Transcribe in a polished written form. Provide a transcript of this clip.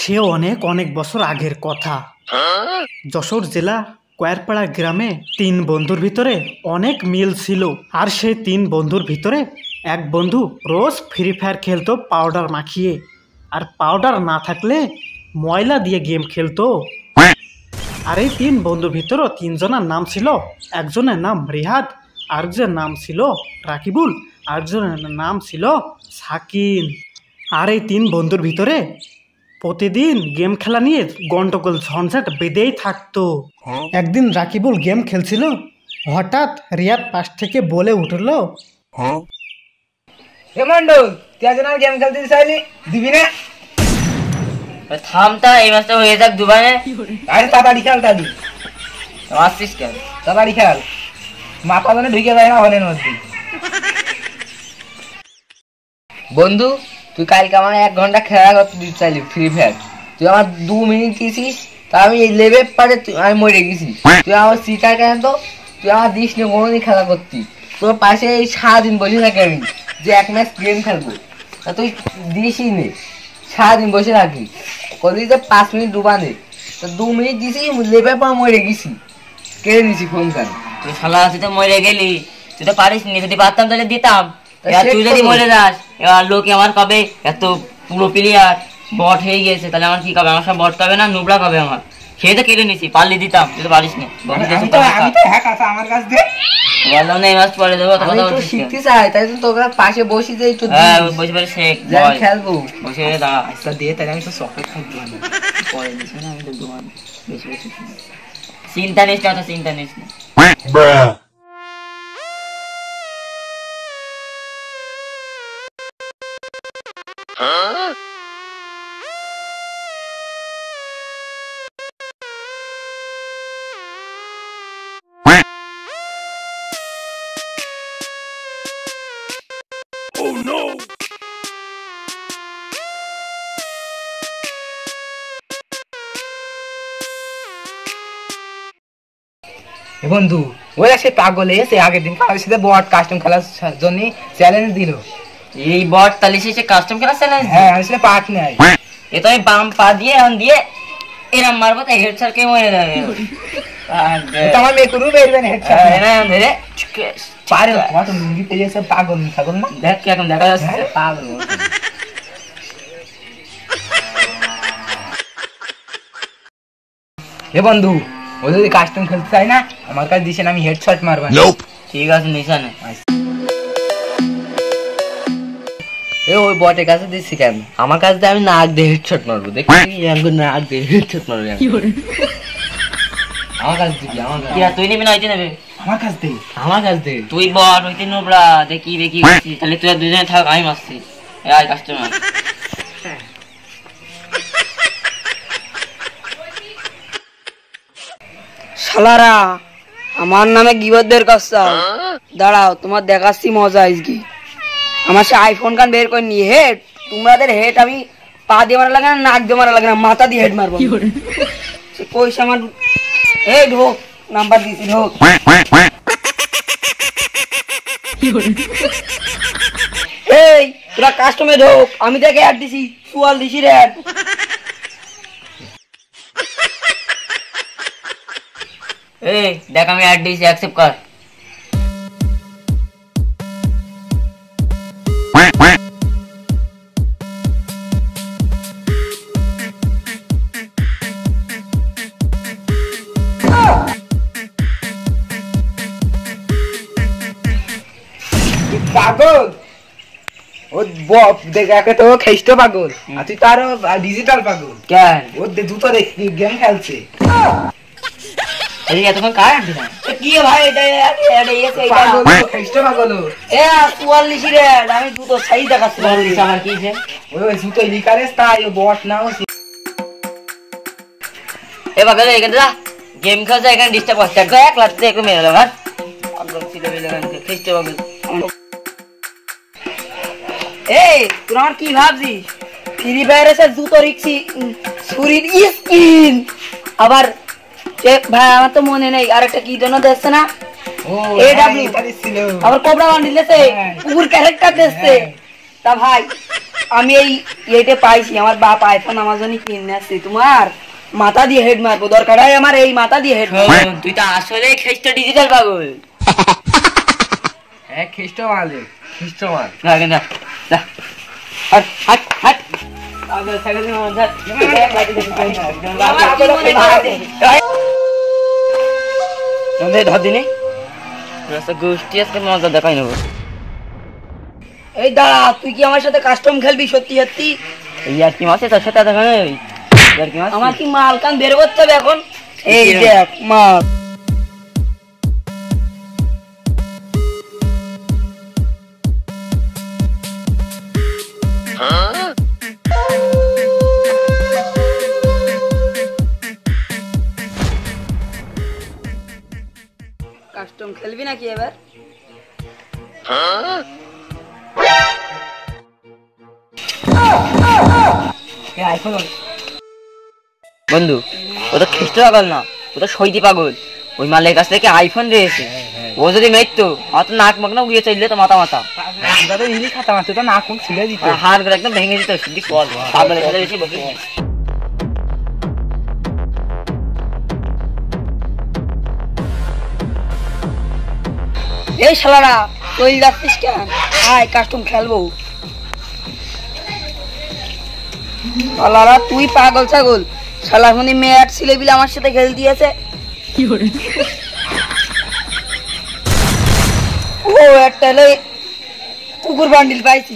সে অনেক অনেক বছর আগের কথা। যশোর জেলা কয়ারপাড়া গ্রামে তিন বন্ধুর ভিতরে অনেক মিল ছিল। আর সেই তিন বন্ধুর ভিতরে এক বন্ধু রোজ ফ্রি ফায়ার খেলতো পাউডার মাখিয়ে, আর পাউডার না থাকলে ময়লা দিয়ে গেম খেলতো। আর এই তিন বন্ধুর ভিতরে তিনজনের নাম ছিল, একজনের নাম রিহাদ, আরেকজনের নাম ছিল রাকিবুল, আরেকজনের নাম ছিল সাকিন। আর এই তিন বন্ধুর ভিতরে প্রতিদিন গেম খেলা নিয়ে গন্ডগোল ঝঞ্ঝাট বেঁধেই থাকতো। একদিন রাকিবুল গেম খেলছিল, হঠাৎ রিয়াদ পাশ থেকে বলে উঠল, গেম খেলতে চাইলি দিবি না? থামতা, এই মাসটা হয়ে যাক দুবারে। আরে তাড়াতাড়ি খেল, তাড়াতাড়ি আসছিস কেন? তাড়াতাড়ি খেল, মাথা মানে ঢুকে যায় না হলের মধ্যে। বন্ধু, তুই কালকে আমার 1 ঘন্টা খেলা করতে দিতে চাইলি ফ্রি ফায়ার, তুই আমার 2 মিনিট দিয়েছিস, তা আমি এই লেভেল পারে আমি মরে গেছি। তুই আমার শিকার কেন? তো তুই আমার দিস নি কোনোদিন খেলা করতি, তোর পাশে এই সারাদিন বসে থাকি আমি যে 1 ম্যাচ গেম খেলবো, তা তুই দিসই নে। সারাদিন বসে থাকি কলি যে 5 মিনিট ডুবানে, তো 2 মিনিট দিছি, লেভেল পর মরে গেছি, কেড়ে নিছি ফোন কান। তুই শালা তুই তো মরে গেলি, তুই তো পারিস নি, যদি পারতাম তাহলে দিতাম। এবার তুই যদি মরে যাস, এবার লোকে আমার কবে এত পুরো প্লেয়ার বট হয়ে গেছে, তাহলে আমার কি কবে? আমার সব বট কবে না, নুবড়া কবে? আমার খেয়ে তো কেটে নিছি, পারলে দিতাম, তুই তো পারিস নি। বললাম না এই মাস পরে দেবো, শিখতে চাই, তাই তো তোর পাশে বসি যে একটু বসে পরে শেখ খেলবো, বসে দাঁড়া দিয়ে তাহলে আমি তো চকলেট খাইতে পরে দিস না, আমি তো দোকান বেশি বেশি চিন্তা নিস না, চিন্তা নিস না। বন্ধু, ওই সে পাগল এসে আগের দিন কারোর সাথে বট কাস্টম খেলার জন্য চ্যালেঞ্জ দিল। এই বট তাহলে সে কাস্টম খেলার চ্যালেঞ্জ? হ্যাঁ, আসলে পার্ট নেয়। এ তো আমি বাম পা দিয়ে এখন দিয়ে এরম মারবো, তাই হেড স্যার কে মরে যাবে। আমার মেয়ে করু বেরবে না, হেড স্যার ধরে পারে কত লুঙ্গি পেয়েছে, পাগল ছাগল না? দেখ কি এখন দেখা যাচ্ছে পাগল। এ বন্ধু, ও যদি কাস্টম খেলতে চাই না, আমার কাছে দিছেন, আমি হেডশট মারবো। ঠিক আছে, নিশানে ওই বটের কাছে দিচ্ছি কেন? আমার কাছে আমি নাক দিয়ে হেডশট মারবো, দেখি নাক দিয়ে হেডশট মারবো। আমার কাছে দিবি? তুই নিবি না হইতে নেবে? আমার কাছে দে, আমার কাছে দে। তুই বট হইতে নোবরা, দেখি দেখি তাহলে তুই দুজনে থাক, আমি মারছি। আয় কাস্টমার। শালারা আমার নামে গিবত বের করছো, দাঁড়াও তোমার দেখাচ্ছি মজা। আজকে আমার সে আইফোন কান বের করে নিয়ে হেড, তোমাদের হেড আমি পা দিয়ে মারা লাগে না, নাক দিয়ে মারা লাগে না, মাথা দিয়ে হেড মারবো। পয়সা আমার এই ঢোক, নাম্বার দিছি ঢোক। এই তোরা কাস্টমে ঢোক, আমি দেখে অ্যাড দিছি, 44 অ্যাড। এই দেখ আমি অ্যাড দিয়েছি, অ্যাকসেপ্ট কর। পাগল ও দেখে তো খ্রিস্ট পাগল, আর তুই তো আরো ডিজিটাল পাগল। কেন? ও দুটো গেম খেলছে। এতক্ষণ কার অ্যাড দিলাম? কি ভাই এটা পাগল, খ্রিস্ট পাগল। এ 44 অ্যাড, আমি দুটো সাইজ দেখাচ্ছি। আমার কি ওই জুতো লিকারেস, তাই ও বট না। ও এ বাবা এখানে যা গেম খেলছে, এখানে ডিস্টার্ব হচ্ছে, এক লাগছে একটু মেরে দেবো। এই তোরা আমার কি ভাবছিস? ফ্রি ফায়ার এসে জুতো রিক্সি ছুরির স্কিন, আবার ভাই আমার তো মনে নেই আরেকটা কি জন্য দেখছে না, আবার কোবরা বান্ডিল দিয়েছে, কুকুর ক্যারেক্টার দিয়েছে। তা ভাই আমি এইটা পাইছি, আমার বাপ আইফোন আমার জন্য কিনে আসছে। তোমার মাথা দিয়ে হেড মারবো, দরকার হয় আমার এই মাথা দিয়ে হেড। তুই তো আসলে খ্রিস্ট ডিজিটাল পাগল। হ্যাঁ খ্রিস্টমান খ্রিস্টমান। হাট হাট হাট ধর দিনে গোষ্ঠী আজকে মজা দেখাই নেবো। এই দাঁড়া, তুই কি আমার সাথে কাস্টম খেলবি সত্যি সত্যি? এই আর কি মাসে তোর সাথে দেখা নেই। আমার কি মাল কান বের করতে হবে এখন? এই দেখ মাল। কাস্টম খেলবি নাকি এবার? বন্ধু ও তো খ্রিস্ট পাগল না, ও তো সৈতি পাগল। ওই মালের কাছ থেকে আইফোন দিয়েছে। ও যদি মেরতো আমার তো নাক মাক না উড়িয়ে চাইলে তো মাথা মাথা হাড় করে একদম ভেঙে দিত। পাগলের সাথে বেশি বকিস না। এই শালারা তুই যাচ্ছিস কেন? আয় কাস্টম খেলবো। শালারা তুই পাগল ছাগল, শালা এখন মেয়ার ছেলেবিলে আমার সাথে খেল দিয়েছে। ও একটা কুকুর বান্ডিল পাইছি।